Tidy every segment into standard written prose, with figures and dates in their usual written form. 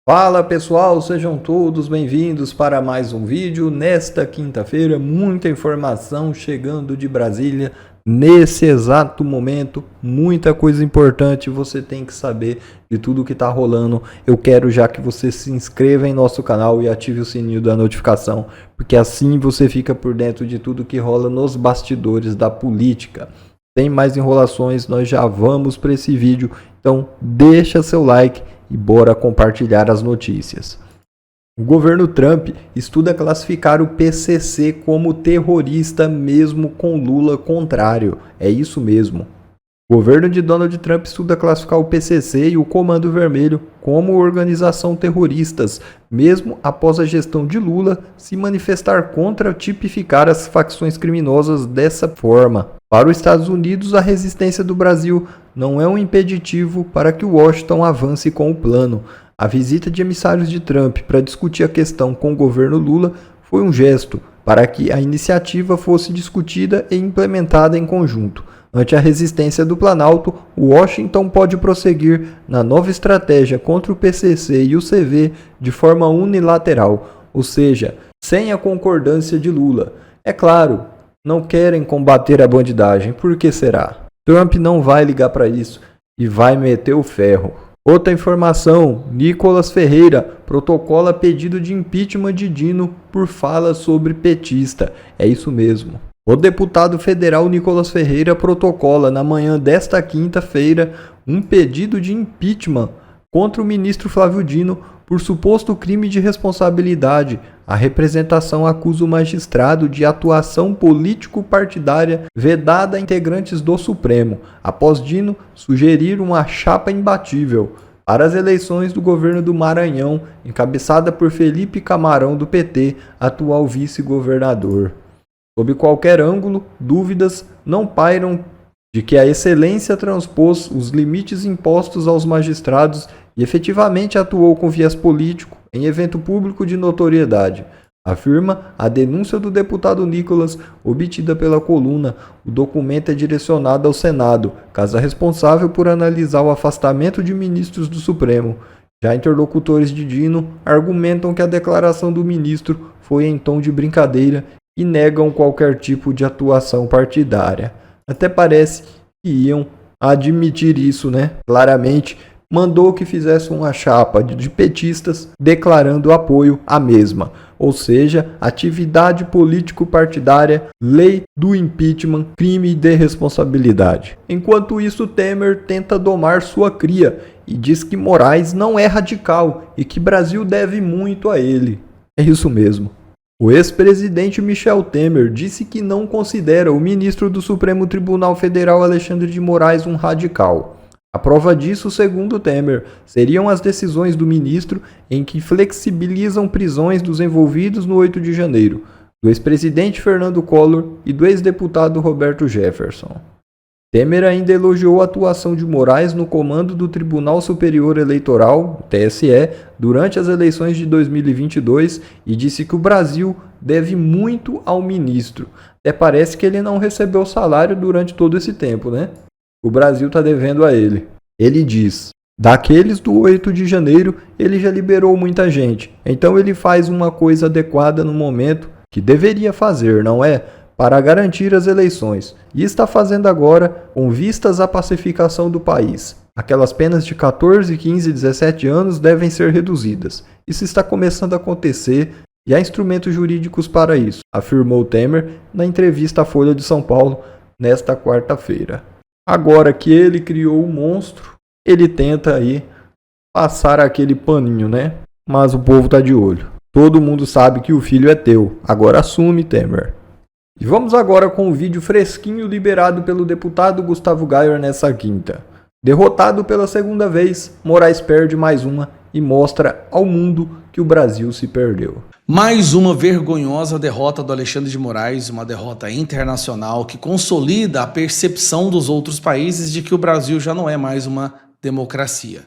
Fala pessoal, sejam todos bem-vindos para mais um vídeo. Nesta quinta-feira, muita informação chegando de Brasília nesse exato momento, muita coisa importante você tem que saber de tudo que está rolando. Eu quero já que você se inscreva em nosso canal e ative o sininho da notificação, porque assim você fica por dentro de tudo que rola nos bastidores da política. Sem mais enrolações, nós já vamos para esse vídeo, então deixa seu like e bora compartilhar as notícias. O governo Trump estuda classificar o PCC como terrorista mesmo com Lula contrário. É isso mesmo. O governo de Donald Trump estuda classificar o PCC e o Comando Vermelho como organização terroristas, mesmo após a gestão de Lula se manifestar contra tipificar as facções criminosas dessa forma. Para os Estados Unidos, a resistência do Brasil não é um impeditivo para que Washington avance com o plano. A visita de emissários de Trump para discutir a questão com o governo Lula foi um gesto para que a iniciativa fosse discutida e implementada em conjunto. Ante a resistência do Planalto, Washington pode prosseguir na nova estratégia contra o PCC e o CV de forma unilateral, ou seja, sem a concordância de Lula. É claro, não querem combater a bandidagem, por que será? Trump não vai ligar para isso e vai meter o ferro. Outra informação, Nicolas Ferreira protocola pedido de impeachment de Dino por fala sobre petista. É isso mesmo. O deputado federal Nicolas Ferreira protocola na manhã desta quinta-feira um pedido de impeachment contra o ministro Flávio Dino por suposto crime de responsabilidade. A representação acusa o magistrado de atuação político-partidária vedada a integrantes do Supremo, após Dino sugerir uma chapa imbatível para as eleições do governo do Maranhão, encabeçada por Felipe Camarão do PT, atual vice-governador. Sob qualquer ângulo, dúvidas não pairam de que a excelência transpôs os limites impostos aos magistrados e efetivamente atuou com viés político em evento público de notoriedade, afirma a denúncia do deputado Nicolas, obtida pela coluna. O documento é direcionado ao Senado, casa responsável por analisar o afastamento de ministros do Supremo. Já interlocutores de Dino argumentam que a declaração do ministro foi em tom de brincadeira e negam qualquer tipo de atuação partidária. Até parece que iam admitir isso, né? Claramente, mandou que fizesse uma chapa de petistas declarando apoio à mesma, ou seja, atividade político-partidária, lei do impeachment, crime de responsabilidade. Enquanto isso, Temer tenta domar sua cria e diz que Moraes não é radical e que Brasil deve muito a ele. É isso mesmo. O ex-presidente Michel Temer disse que não considera o ministro do Supremo Tribunal Federal Alexandre de Moraes um radical. A prova disso, segundo Temer, seriam as decisões do ministro em que flexibilizam prisões dos envolvidos no 8 de janeiro, do ex-presidente Fernando Collor e do ex-deputado Roberto Jefferson. Temer ainda elogiou a atuação de Moraes no comando do Tribunal Superior Eleitoral, TSE, durante as eleições de 2022 e disse que o Brasil deve muito ao ministro. Até parece que ele não recebeu salário durante todo esse tempo, né? O Brasil está devendo a ele. Ele diz: daqueles do 8 de janeiro, ele já liberou muita gente. Então ele faz uma coisa adequada no momento que deveria fazer, não é? Para garantir as eleições. E está fazendo agora com vistas à pacificação do país. Aquelas penas de 14, 15 e 17 anos devem ser reduzidas. Isso está começando a acontecer e há instrumentos jurídicos para isso, afirmou Temer na entrevista à Folha de São Paulo nesta quarta-feira. Agora que ele criou o monstro, ele tenta aí passar aquele paninho, né? Mas o povo tá de olho. Todo mundo sabe que o filho é teu. Agora assume, Temer. E vamos agora com o vídeo fresquinho liberado pelo deputado Gustavo Gayer nessa quinta. Derrotado pela segunda vez, Moraes perde mais uma e mostra ao mundo que o Brasil se perdeu. Mais uma vergonhosa derrota do Alexandre de Moraes, uma derrota internacional que consolida a percepção dos outros países de que o Brasil já não é mais uma democracia.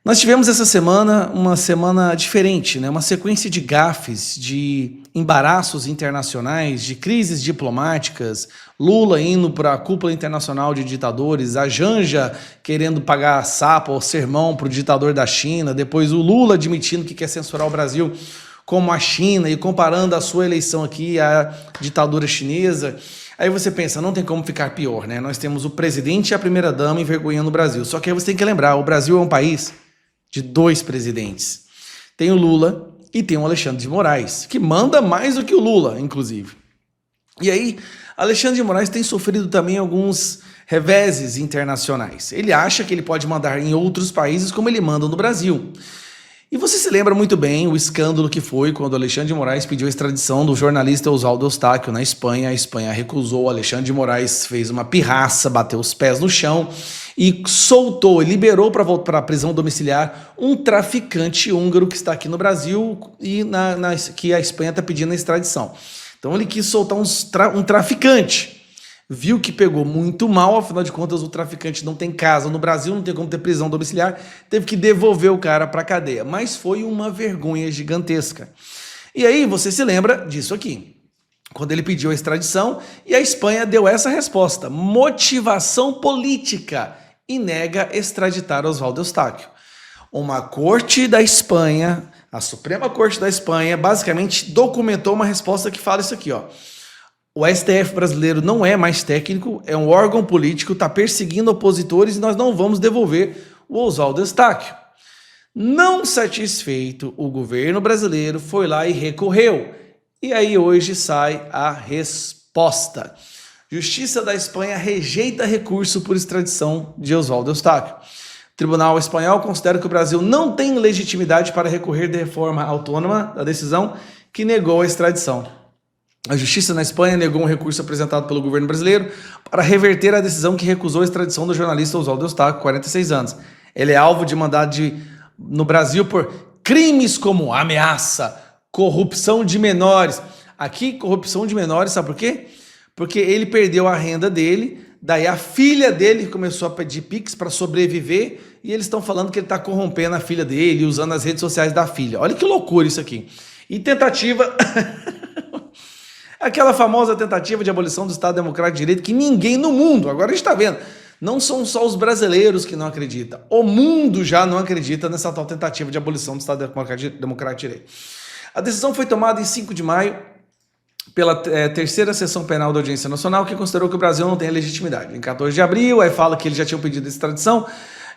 Nós tivemos essa semana uma semana diferente, né? Uma sequência de gafes, de embaraços internacionais, de crises diplomáticas, Lula indo para a cúpula internacional de ditadores, a Janja querendo pagar sapa ou sermão para o ditador da China, depois o Lula admitindo que quer censurar o Brasil como a China e comparando a sua eleição aqui à ditadura chinesa. Aí você pensa, não tem como ficar pior, né? Nós temos o presidente e a primeira-dama envergonhando o Brasil. Só que aí você tem que lembrar, o Brasil é um país de 2 presidentes. Tem o Lula e tem o Alexandre de Moraes, que manda mais do que o Lula, inclusive. E aí, Alexandre de Moraes tem sofrido também alguns reveses internacionais. Ele acha que ele pode mandar em outros países como ele manda no Brasil. E você se lembra muito bem o escândalo que foi quando Alexandre de Moraes pediu a extradição do jornalista Oswaldo Eustáquio na Espanha. A Espanha recusou, Alexandre de Moraes fez uma pirraça, bateu os pés no chão e soltou, liberou para a prisão domiciliar um traficante húngaro que está aqui no Brasil e que a Espanha está pedindo a extradição. Então ele quis soltar um traficante. Viu que pegou muito mal, afinal de contas o traficante não tem casa no Brasil, não tem como ter prisão domiciliar, teve que devolver o cara para a cadeia. Mas foi uma vergonha gigantesca. E aí você se lembra disso aqui, quando ele pediu a extradição e a Espanha deu essa resposta, motivação política, e nega extraditar Oswaldo Eustáquio. Uma corte da Espanha, a Suprema Corte da Espanha, basicamente documentou uma resposta que fala isso aqui, ó. O STF brasileiro não é mais técnico, é um órgão político, está perseguindo opositores e nós não vamos devolver o Oswaldo Eustáquio. Não satisfeito, o governo brasileiro foi lá e recorreu. E aí hoje sai a resposta. Justiça da Espanha rejeita recurso por extradição de Oswaldo Eustáquio. O Tribunal Espanhol considera que o Brasil não tem legitimidade para recorrer de forma autônoma da decisão que negou a extradição. A Justiça na Espanha negou um recurso apresentado pelo governo brasileiro para reverter a decisão que recusou a extradição do jornalista Oswaldo Eustáquio, 46 anos. Ele é alvo de mandado no Brasil por crimes como ameaça, corrupção de menores. Aqui, corrupção de menores, sabe por quê? Porque ele perdeu a renda dele, daí a filha dele começou a pedir Pix para sobreviver e eles estão falando que ele está corrompendo a filha dele, usando as redes sociais da filha. Olha que loucura isso aqui. E tentativa... Aquela famosa tentativa de abolição do Estado Democrático de Direito que ninguém no mundo, agora a gente está vendo, não são só os brasileiros que não acreditam, o mundo já não acredita nessa tal tentativa de abolição do Estado Democrático de Direito. A decisão foi tomada em 5 de maio pela terceira sessão penal da Audiência Nacional, que considerou que o Brasil não tem legitimidade. Em 14 de abril, aí fala que eles já tinham pedido extradição,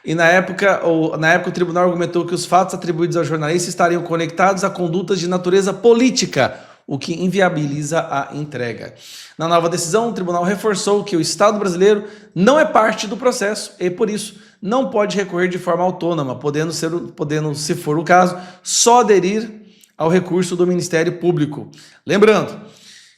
e na época o tribunal argumentou que os fatos atribuídos ao jornalista estariam conectados a condutas de natureza política, o que inviabiliza a entrega. Na nova decisão, o tribunal reforçou que o Estado brasileiro não é parte do processo e, por isso, não pode recorrer de forma autônoma, podendo, se for o caso, só aderir ao recurso do Ministério Público. Lembrando,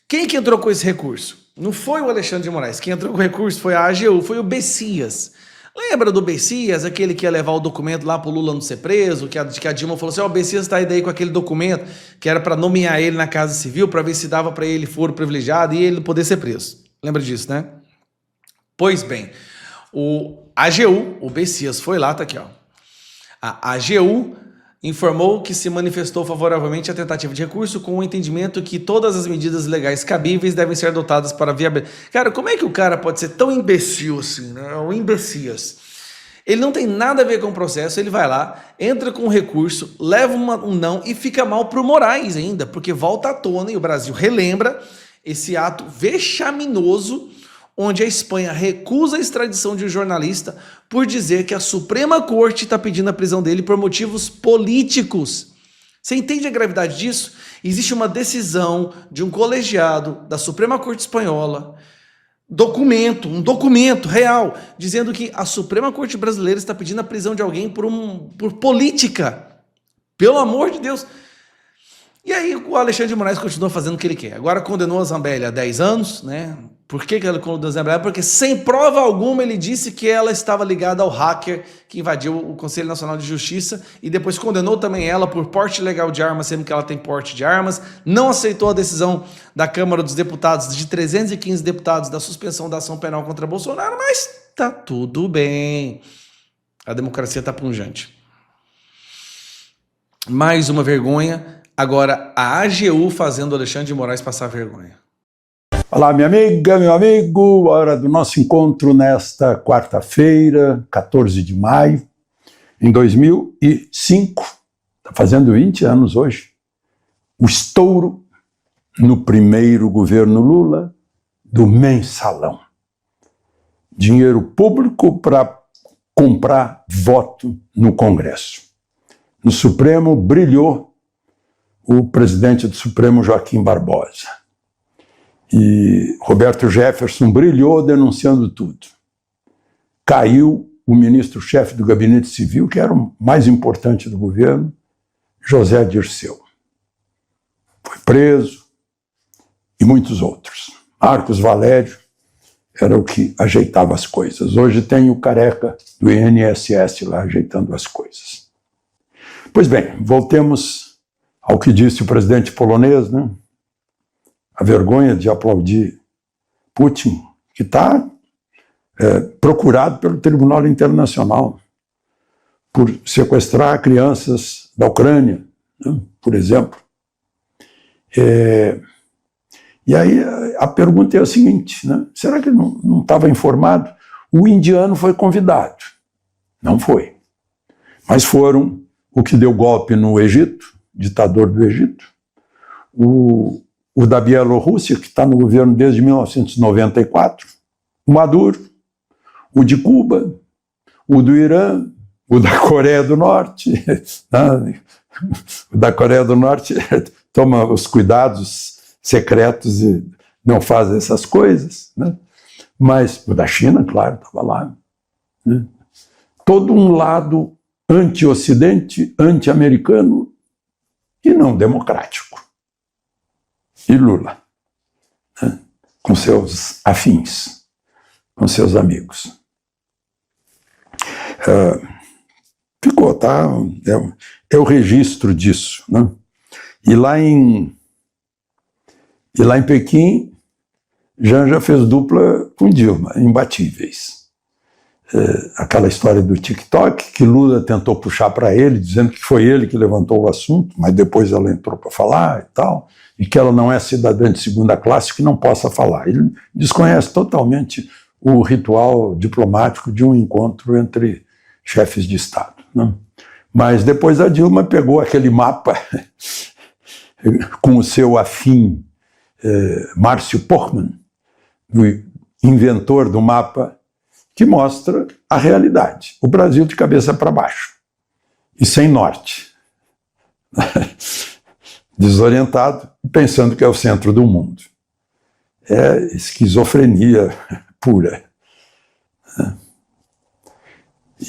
quem que entrou com esse recurso? Não foi o Alexandre de Moraes. Quem entrou com o recurso foi a AGU, foi o Bessias. Lembra do Bessias, aquele que ia levar o documento lá para o Lula não ser preso, que a Dilma falou assim, ó, o Bessias está aí daí com aquele documento, que era para nomear ele na Casa Civil, para ver se dava para ele foro privilegiado e ele poder ser preso. Lembra disso, né? Pois bem, o AGU, o Bessias foi lá, tá aqui, ó. A AGU informou que se manifestou favoravelmente à tentativa de recurso com o entendimento que todas as medidas legais cabíveis devem ser adotadas para viabilizar. Cara, como é que o cara pode ser tão imbecil assim, né? O Imbecias. Ele não tem nada a ver com o processo, ele vai lá, entra com um recurso, leva um não e fica mal pro Moraes ainda, porque volta à tona e o Brasil relembra esse ato vexaminoso onde a Espanha recusa a extradição de um jornalista por dizer que a Suprema Corte está pedindo a prisão dele por motivos políticos. Você entende a gravidade disso? Existe uma decisão de um colegiado da Suprema Corte Espanhola, um documento real, dizendo que a Suprema Corte Brasileira está pedindo a prisão de alguém por política. Pelo amor de Deus. E aí o Alexandre de Moraes continua fazendo o que ele quer. Agora condenou a Zambelli a 10 anos, né? Por que ele condenou a Zambelli? Porque sem prova alguma ele disse que ela estava ligada ao hacker que invadiu o Conselho Nacional de Justiça e depois condenou também ela por porte ilegal de armas, sendo que ela tem porte de armas. Não aceitou a decisão da Câmara dos Deputados, de 315 deputados, da suspensão da ação penal contra Bolsonaro, mas tá tudo bem. A democracia tá punjante. Mais uma vergonha. Agora a AGU fazendo o Alexandre de Moraes passar vergonha. Olá, minha amiga, meu amigo, hora do nosso encontro nesta quarta-feira, 14 de maio, em 2005, está fazendo 20 anos hoje, o estouro no primeiro governo Lula do mensalão. Dinheiro público para comprar voto no Congresso. No Supremo brilhou o presidente do Supremo, Joaquim Barbosa. E Roberto Jefferson brilhou denunciando tudo. Caiu o ministro-chefe do Gabinete Civil, que era o mais importante do governo, José Dirceu. Foi preso, e muitos outros. Marcos Valério era o que ajeitava as coisas. Hoje tem o careca do INSS lá ajeitando as coisas. Pois bem, voltemos ao que disse o presidente polonês, né? A vergonha de aplaudir Putin, que está procurado pelo Tribunal Internacional por sequestrar crianças da Ucrânia, né, por exemplo. E aí a pergunta é a seguinte, né? Será que não estava informado? O indiano foi convidado. Não foi. Mas foram o que deu golpe no Egito, ditador do Egito, o da Bielorrússia, que está no governo desde 1994, o Maduro, o de Cuba, o do Irã, o da Coreia do Norte. Né? O da Coreia do Norte toma os cuidados secretos e não faz essas coisas. Né? Mas o da China, claro, estava lá. Né? Todo um lado anti-ocidente, anti-americano e não democrático. E Lula, né, com seus afins, com seus amigos. Ficou, tá? É o registro disso. Né? E lá em Pequim, Janja fez dupla com Dilma, imbatíveis. Aquela história do TikTok, que Lula tentou puxar para ele, dizendo que foi ele que levantou o assunto, mas depois ela entrou para falar e tal, e que ela não é cidadã de segunda classe, que não possa falar. Ele desconhece totalmente o ritual diplomático de um encontro entre chefes de Estado. Né? Mas depois a Dilma pegou aquele mapa com o seu afim Márcio Portman, o inventor do mapa, que mostra a realidade. O Brasil de cabeça para baixo e sem norte. Desorientado, pensando que é o centro do mundo. É esquizofrenia pura.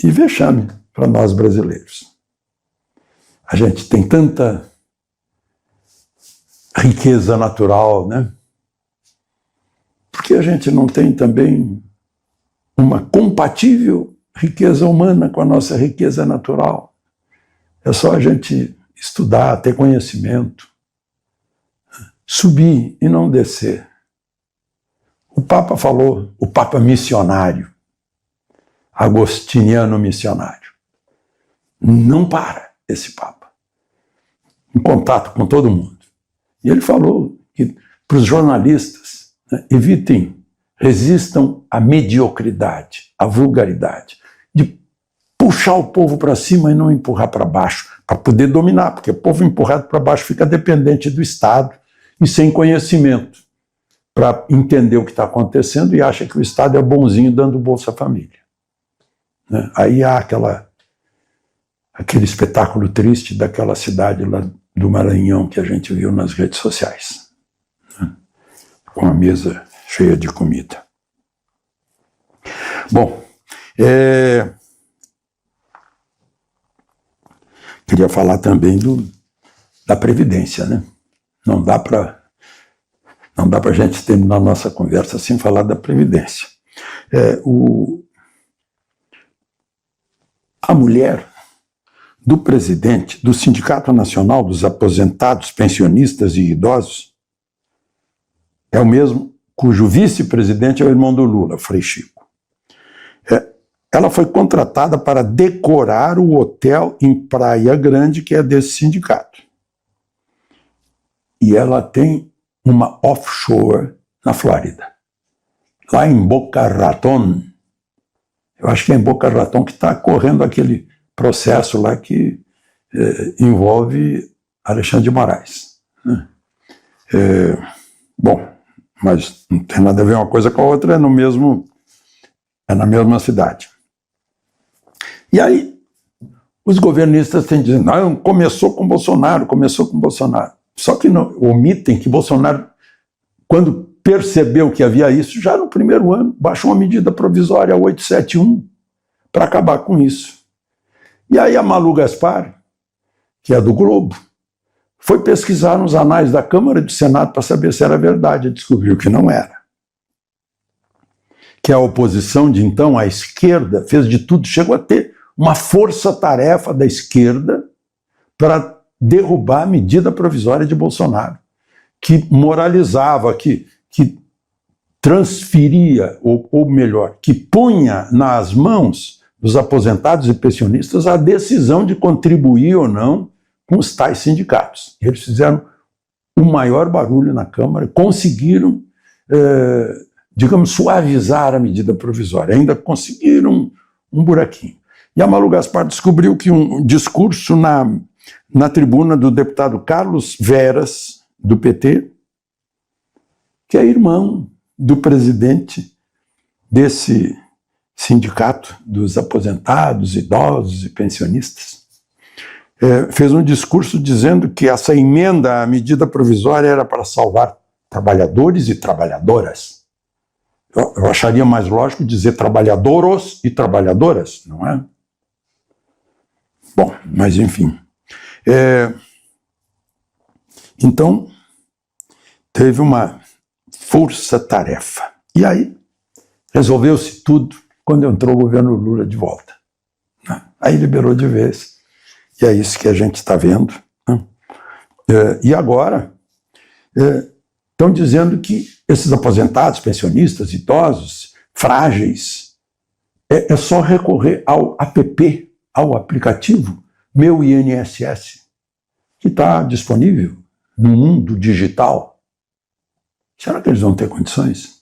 E vexame para nós brasileiros. A gente tem tanta riqueza natural, né? Porque a gente não tem também uma compatível riqueza humana com a nossa riqueza natural. É só a gente estudar, ter conhecimento, subir e não descer. O Papa falou, o Papa missionário, agostiniano missionário. Não para esse Papa, em contato com todo mundo. E ele falou que para os jornalistas, né, evitem, resistam à mediocridade, à vulgaridade, de puxar o povo para cima e não empurrar para baixo, para poder dominar, porque o povo empurrado para baixo fica dependente do Estado e sem conhecimento para entender o que está acontecendo e acha que o Estado é bonzinho dando Bolsa Família. Né? Aí há aquele espetáculo triste daquela cidade lá do Maranhão que a gente viu nas redes sociais, né? Com a mesa cheia de comida. Bom, queria falar também da Previdência, né? Não dá para a gente terminar a nossa conversa sem falar da Previdência. A mulher do presidente do Sindicato Nacional dos Aposentados, Pensionistas e Idosos é o mesmo cujo vice-presidente é o irmão do Lula, Frei Chico. ela foi contratada para decorar o hotel em Praia Grande, que é desse sindicato. E ela tem uma offshore na Flórida, lá em Boca Raton. Eu acho que é em Boca Raton que está correndo aquele processo lá que envolve Alexandre de Moraes. Né? Bom, mas não tem nada a ver uma coisa com a outra, é na mesma cidade. E aí, os governistas têm dizendo, não, começou com Bolsonaro. Só que não, omitem que Bolsonaro, quando percebeu que havia isso, já no primeiro ano, baixou uma medida provisória 871 para acabar com isso. E aí a Malu Gaspar, que é do Globo, foi pesquisar nos anais da Câmara e do Senado para saber se era verdade, e descobriu que não era. Que a oposição de então, a esquerda, fez de tudo, chegou a ter uma força-tarefa da esquerda para derrubar a medida provisória de Bolsonaro, que moralizava, que transferia, ou melhor, que punha nas mãos dos aposentados e pensionistas a decisão de contribuir ou não com os tais sindicatos. Eles fizeram o maior barulho na Câmara, conseguiram, digamos, suavizar a medida provisória, ainda conseguiram um buraquinho. E a Malu Gaspar descobriu que um discurso na tribuna do deputado Carlos Veras, do PT, que é irmão do presidente desse sindicato dos aposentados, idosos e pensionistas, fez um discurso dizendo que essa emenda à medida provisória era para salvar trabalhadores e trabalhadoras. Eu acharia mais lógico dizer trabalhadoros e trabalhadoras, não é? Bom, mas enfim. Então, teve uma força-tarefa. E aí, resolveu-se tudo quando entrou o governo Lula de volta. Aí liberou de vez. E é isso que a gente está vendo. E agora, estão dizendo que esses aposentados, pensionistas, idosos, frágeis, é só recorrer ao app, ao aplicativo Meu INSS, que está disponível no mundo digital. Será que eles vão ter condições?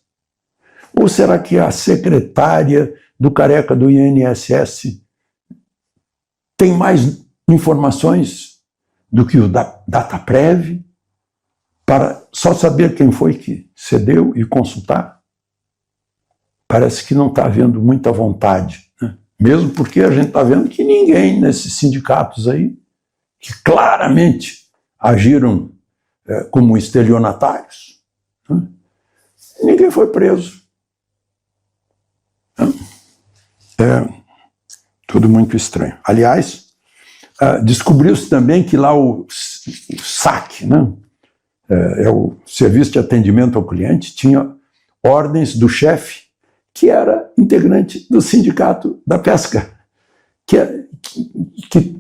Ou será que a secretária do careca do INSS tem mais informações do que o Dataprev para só saber quem foi que cedeu e consultar? Parece que não está havendo muita vontade, né? Mesmo porque a gente está vendo que ninguém nesses sindicatos aí, que claramente agiram como estelionatários, né? Ninguém foi preso. Tudo muito estranho. Aliás, descobriu-se também que lá o SAC, né, o Serviço de Atendimento ao Cliente, tinha ordens do chefe, que era integrante do Sindicato da Pesca, que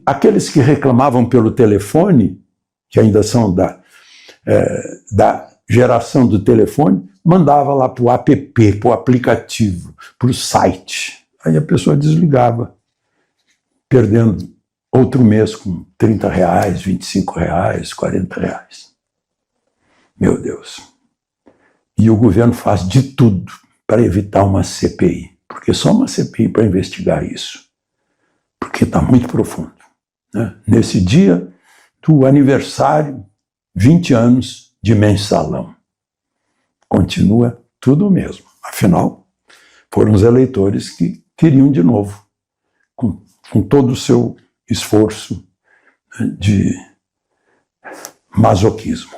aqueles que reclamavam pelo telefone, que ainda são da geração do telefone, mandava lá para o app, para o aplicativo, para o site. Aí a pessoa desligava, perdendo outro mês com R$30, R$25, R$40. Meu Deus. E o governo faz de tudo para evitar uma CPI, porque só uma CPI para investigar isso, porque está muito profundo, né? Nesse dia do aniversário, 20 anos de Mensalão. Continua tudo o mesmo. Afinal, foram os eleitores que queriam de novo, com todo o seu esforço, né, de masoquismo.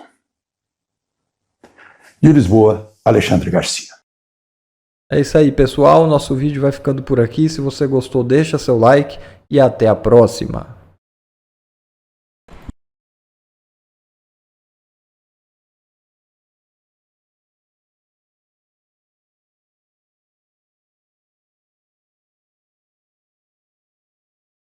De Lisboa, Alexandre Garcia. É isso aí, pessoal. Nosso vídeo vai ficando por aqui. Se você gostou, deixa seu like e até a próxima.